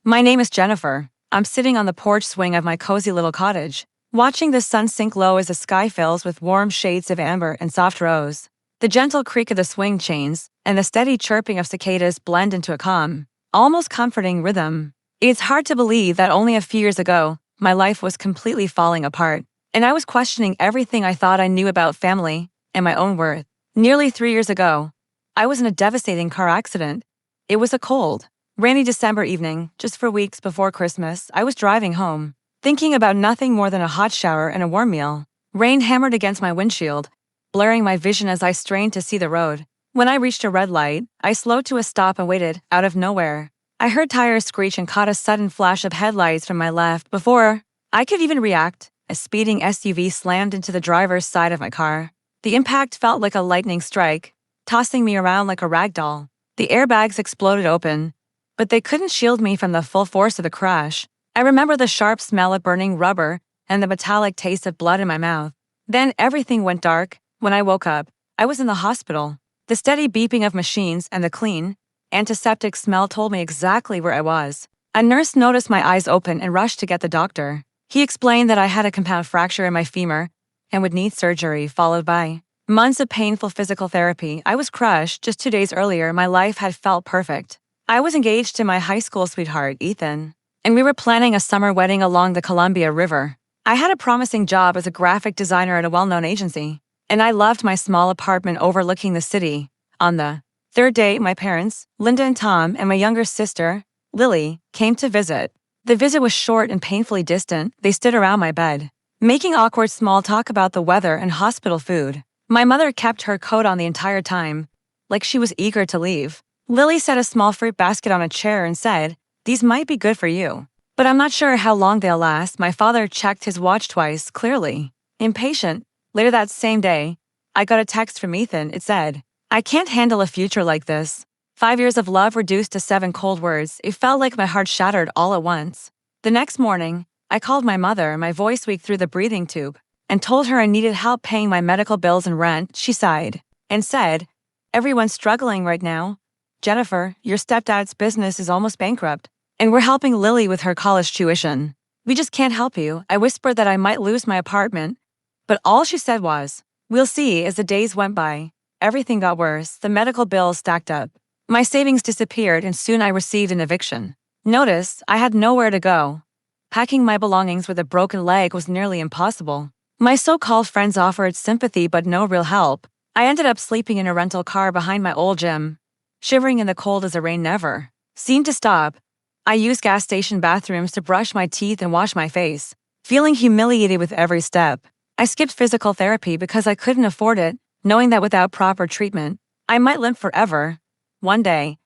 My name is Jennifer. I'm sitting on the porch swing of my cozy little cottage, watching the sun sink low as the sky fills with warm shades of amber and soft rose. The gentle creak of the swing chains and the steady chirping of cicadas blend into a calm, almost comforting rhythm. It's hard to believe that only a few years ago, my life was completely falling apart, and I was questioning everything I thought I knew about family and my own worth. Nearly 3 years ago, I was in a devastating car accident. It was a cold, rainy December evening, just 4 weeks before Christmas. I was driving home, thinking about nothing more than a hot shower and a warm meal. Rain hammered against my windshield, blurring my vision as I strained to see the road. When I reached a red light, I slowed to a stop and waited. Out of nowhere, I heard tires screech and caught a sudden flash of headlights from my left. Before I could even react, a speeding SUV slammed into the driver's side of my car. The impact felt like a lightning strike, tossing me around like a rag doll. The airbags exploded open, but they couldn't shield me from the full force of the crash. I remember the sharp smell of burning rubber and the metallic taste of blood in my mouth. Then everything went dark. When I woke up, I was in the hospital. The steady beeping of machines and the clean, antiseptic smell told me exactly where I was. A nurse noticed my eyes open and rushed to get the doctor. He explained that I had a compound fracture in my femur and would need surgery, followed by months of painful physical therapy. I was crushed. Just 2 days earlier, my life had felt perfect. I was engaged to my high school sweetheart, Ethan, and we were planning a summer wedding along the Columbia River. I had a promising job as a graphic designer at a well-known agency, and I loved my small apartment overlooking the city. On the third day, my parents, Linda and Tom, and my younger sister, Lily, came to visit. The visit was short and painfully distant. They stood around my bed, making awkward small talk about the weather and hospital food. My mother kept her coat on the entire time, like she was eager to leave. Lily set a small fruit basket on a chair and said, "These might be good for you, but I'm not sure how long they'll last." My father checked his watch twice, clearly impatient. Later that same day, I got a text from Ethan. It said, "I can't handle a future like this." 5 years of love reduced to 7 cold words. It felt like my heart shattered all at once. The next morning, I called my mother, my voice weak through the breathing tube, and told her I needed help paying my medical bills and rent. She sighed and said, "Everyone's struggling right now. Jennifer, your stepdad's business is almost bankrupt, and we're helping Lily with her college tuition. We just can't help you." I whispered that I might lose my apartment, but all she said was, "We'll see." As the days went by, everything got worse. The medical bills stacked up. My savings disappeared, and soon I received an eviction notice. I had nowhere to go. Packing my belongings with a broken leg was nearly impossible. My so-called friends offered sympathy but no real help. I ended up sleeping in a rental car behind my old gym, shivering in the cold as the rain never seemed to stop. I used gas station bathrooms to brush my teeth and wash my face, feeling humiliated with every step. I skipped physical therapy because I couldn't afford it, knowing that without proper treatment, I might limp forever. One day,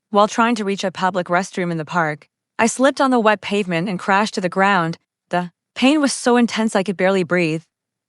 while trying to reach a public restroom in the park, I slipped on the wet pavement and crashed to the ground. The pain was so intense I could barely breathe,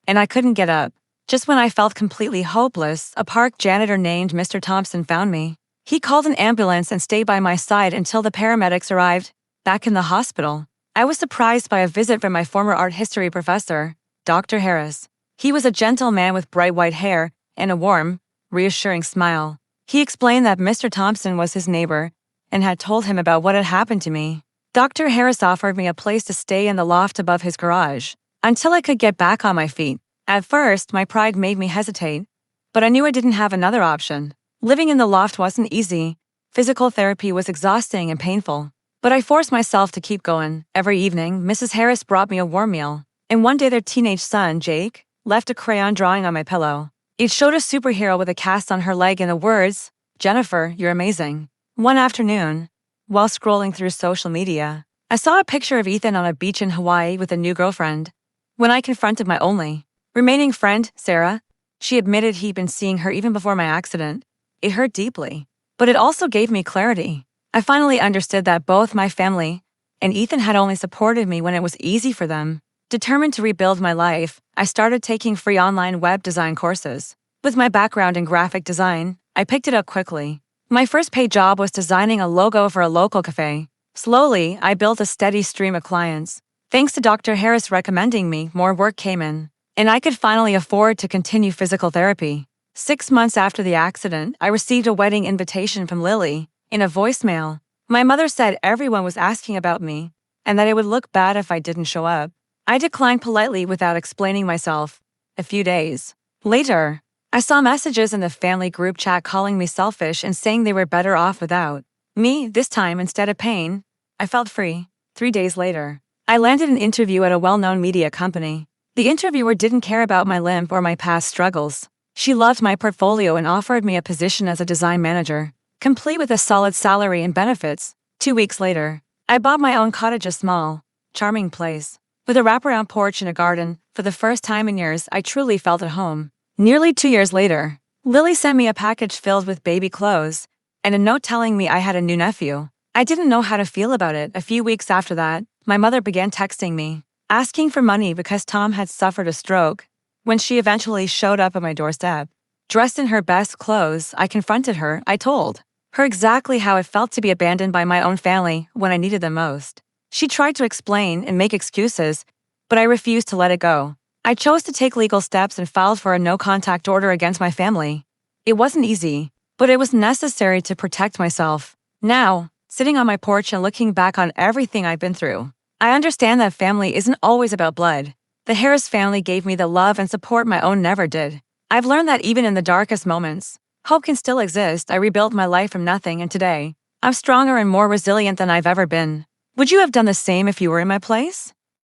and I couldn't get up. Just when I felt completely hopeless, a park janitor named Mr. Thompson found me. He called an ambulance and stayed by my side until the paramedics arrived. Back in the hospital, I was surprised by a visit from my former art history professor, Dr. Harris. He was a gentle man with bright white hair and a warm, reassuring smile. He explained that Mr. Thompson was his neighbor and had told him about what had happened to me. Dr. Harris offered me a place to stay in the loft above his garage until I could get back on my feet. At first, my pride made me hesitate, but I knew I didn't have another option. Living in the loft wasn't easy. Physical therapy was exhausting and painful, but I forced myself to keep going. Every evening, Mrs. Harris brought me a warm meal, and one day their teenage son, Jake, left a crayon drawing on my pillow. It showed a superhero with a cast on her leg and the words, "Jennifer, you're amazing." One afternoon, while scrolling through social media, I saw a picture of Ethan on a beach in Hawaii with a new girlfriend. When I confronted my only remaining friend, Sarah, she admitted he'd been seeing her even before my accident. It hurt deeply, but it also gave me clarity. I finally understood that both my family and Ethan had only supported me when it was easy for them. Determined to rebuild my life, I started taking free online web design courses. With my background in graphic design, I picked it up quickly. My first paid job was designing a logo for a local cafe. Slowly, I built a steady stream of clients. Thanks to Dr. Harris recommending me, more work came in, and I could finally afford to continue physical therapy. 6 months after the accident, I received a wedding invitation from Lily in a voicemail. My mother said everyone was asking about me and that it would look bad if I didn't show up. I declined politely without explaining myself. A few days later, I saw messages in the family group chat calling me selfish and saying they were better off without me. This time, instead of pain, I felt free. 3 days later, I landed an interview at a well-known media company. The interviewer didn't care about my limp or my past struggles. She loved my portfolio and offered me a position as a design manager, complete with a solid salary and benefits. 2 weeks later, I bought my own cottage, a small, charming place with a wraparound porch and a garden. For the first time in years, I truly felt at home. Nearly 2 years later, Lily sent me a package filled with baby clothes and a note telling me I had a new nephew. I didn't know how to feel about it. A few weeks after that, my mother began texting me, asking for money because Tom had suffered a stroke. When she eventually showed up at my doorstep, dressed in her best clothes, I confronted her. I told her exactly how it felt to be abandoned by my own family when I needed them most. She tried to explain and make excuses, but I refused to let it go. I chose to take legal steps and filed for a no-contact order against my family. It wasn't easy, but it was necessary to protect myself. Now, sitting on my porch and looking back on everything I've been through, I understand that family isn't always about blood. The Harris family gave me the love and support my own never did. I've learned that even in the darkest moments, hope can still exist. I rebuilt my life from nothing, and today, I'm stronger and more resilient than I've ever been. Would you have done the same if you were in my place?